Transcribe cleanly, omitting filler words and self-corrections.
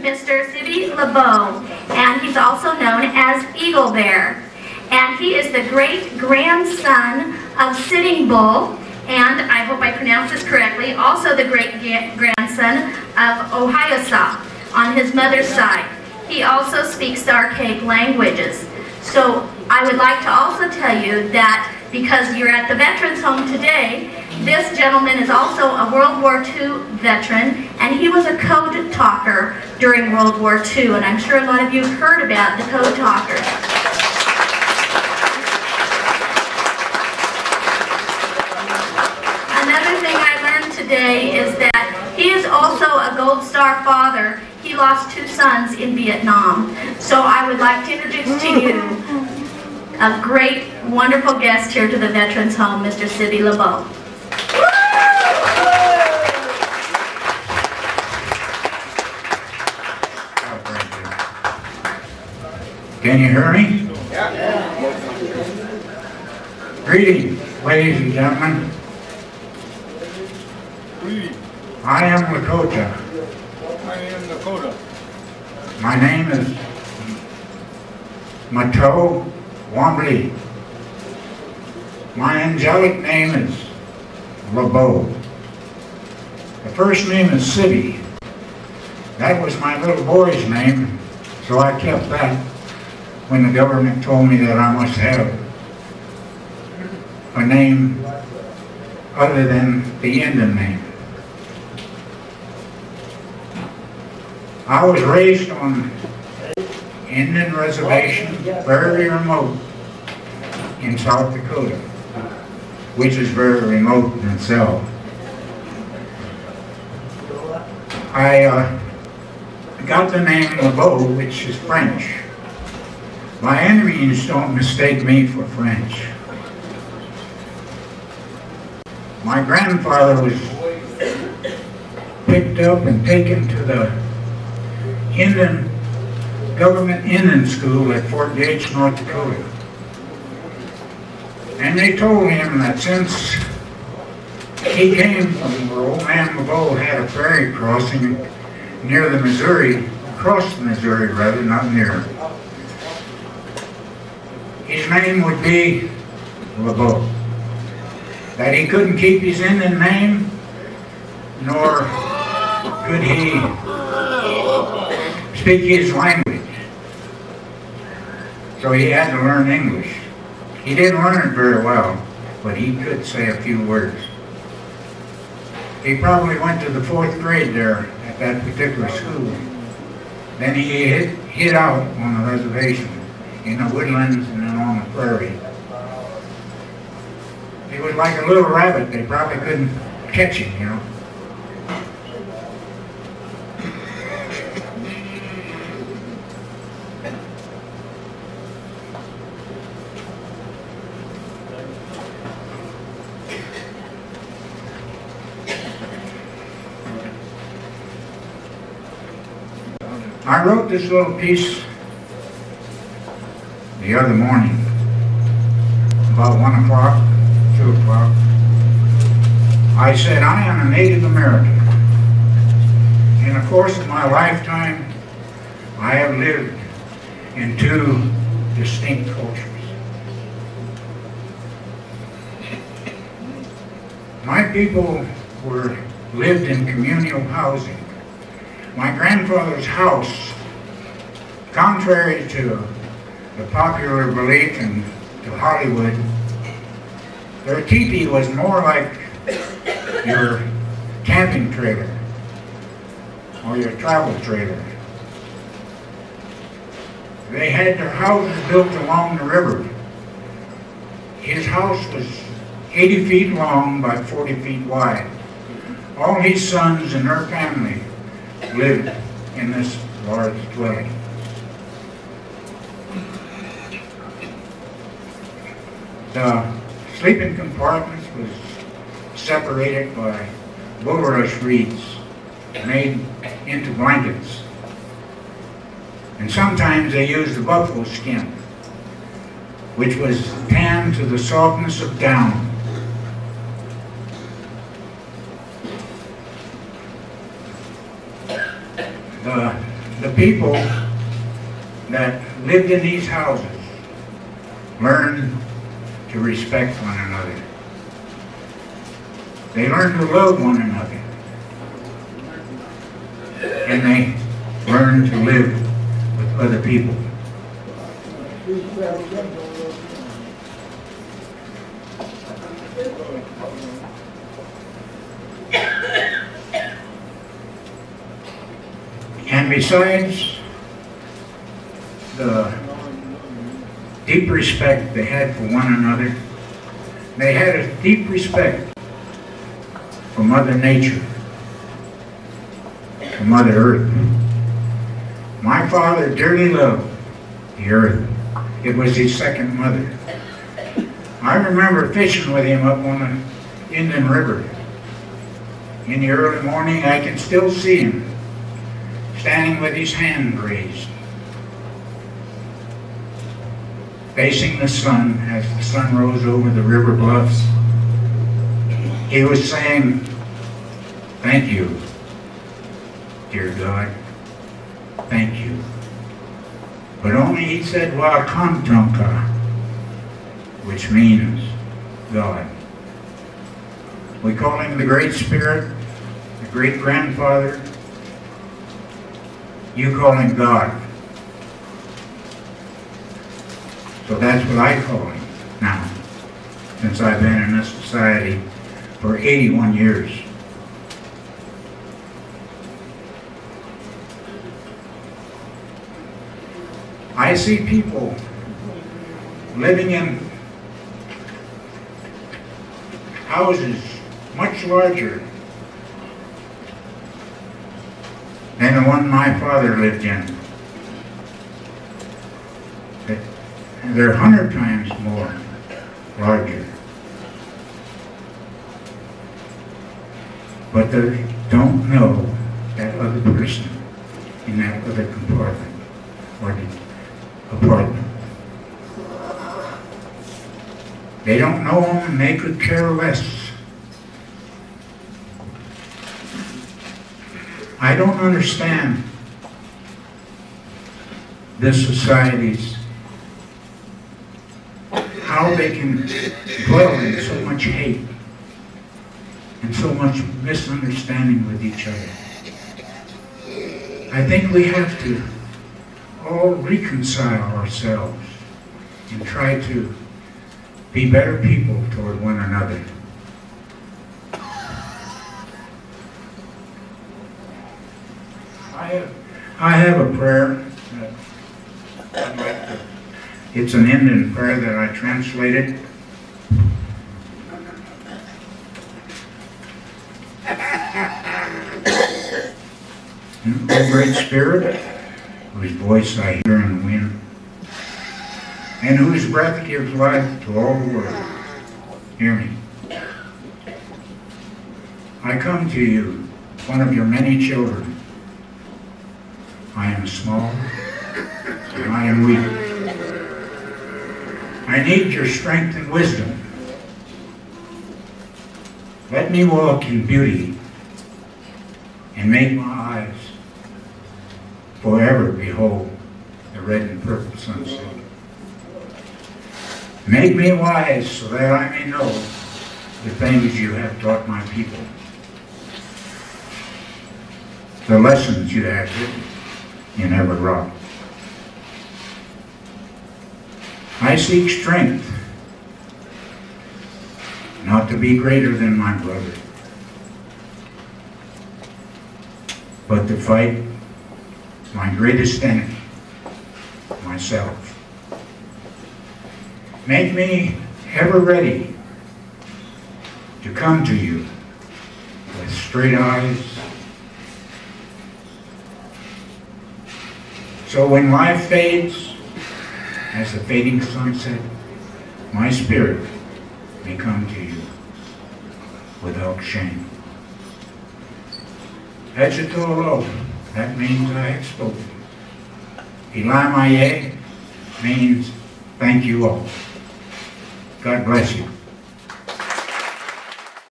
Mr. Sibby LeBeau, and he's also known as Eagle Bear. And he is the great-grandson of Sitting Bull, and I hope I pronounced this correctly, also the great-grandson of Ohiosa on his mother's side. He also speaks the archaic languages. So I would like to also tell you that because you're at the Veterans Home today, this gentleman is also a World War II veteran, and he was a code talker during World War II, and I'm sure a lot of you have heard about the code talkers. Another thing I learned today is that he is also a Gold Star father. He lost 2 sons in Vietnam. So I would like to introduce to you a great, wonderful guest here to the Veterans Home, Mr. Sibby LeBeau. Can you hear me? Yeah. Greetings, ladies and gentlemen. I am Dakota. I am Dakota. My name is Mato Wombly. My angelic name is LeBeau. The first name is Sibby. That was my little boy's name, so I kept that when the government told me that I must have a name other than the Indian name. I was raised on Indian Reservation, very remote in South Dakota, which is very remote in itself. I got the name LeBeau, which is French. My enemies don't mistake me for French. My grandfather was picked up and taken to the government Indian school at Fort Yates, North Dakota. And they told him that since he came from where old man LeBeau had a ferry crossing near the Missouri, across the Missouri rather, not near, his name would be LeBeau. That he couldn't keep his Indian name, nor could he speak his language. So he had to learn English. He didn't learn it very well, but he could say a few words. He probably went to the 4th grade there at that particular school. Then he hid out on the reservation in the woodlands and then on the prairie. He was like a little rabbit. They probably couldn't catch him, you know. I wrote this little piece the other morning, about 1 o'clock, 2 o'clock. I said, I am a Native American. In the course of my lifetime, I have lived in 2 distinct cultures. My people lived in communal housing. My grandfather's house, contrary to the popular belief in Hollywood, their teepee was more like your camping trailer or your travel trailer. They had their houses built along the river. His house was 80 feet long by 40 feet wide. All his sons and their family lived in this large dwelling. The sleeping compartments was separated by bulrush reeds made into blankets. And sometimes they used the buffalo skin, which was tanned to the softness of down. The the people that lived in these houses learned to respect one another. They learned to love one another. And they learned to live with other people. And besides the deep respect they had for one another, they had a deep respect for Mother Nature, for Mother Earth. My father dearly loved the earth. It was his second mother. I remember fishing with him up on the Indian River. In the early morning, I can still see him standing with his hand raised, facing the sun as the sun rose over the river bluffs. He was saying, "Thank you, dear God, thank you." But only he said, "Reconaissance," which means God. We call him the Great Spirit, the Great Grandfather. You call him God. So that's what I call him now, since I've been in this society for 81 years. I see people living in houses much larger than the one my father lived in. They're 100 times more larger. But they don't know that other person in that other compartment or the apartment. They don't know them and they could care less. I don't understand this society's how they can dwell in so much hate and so much misunderstanding with each other. I think we have to all reconcile ourselves and try to be better people toward one another. I have a prayer that I'd like to, it's an Indian prayer that I translated. O Great Spirit, whose voice I hear in the wind, and whose breath gives life to all the world, hear me. I come to you, one of your many children. I am small, and I am weak. I need your strength and wisdom. Let me walk in beauty and make my eyes forever behold the red and purple sunset. Make me wise so that I may know the things you have taught my people, the lessons you have written in every rock. I seek strength, not to be greater than my brother, but to fight my greatest enemy, myself. Make me ever ready to come to you with straight eyes, so when life fades as the fading sunset, my spirit may come to you without shame. Echatolo, that means I have spoken. Ilamaye means thank you all. God bless you.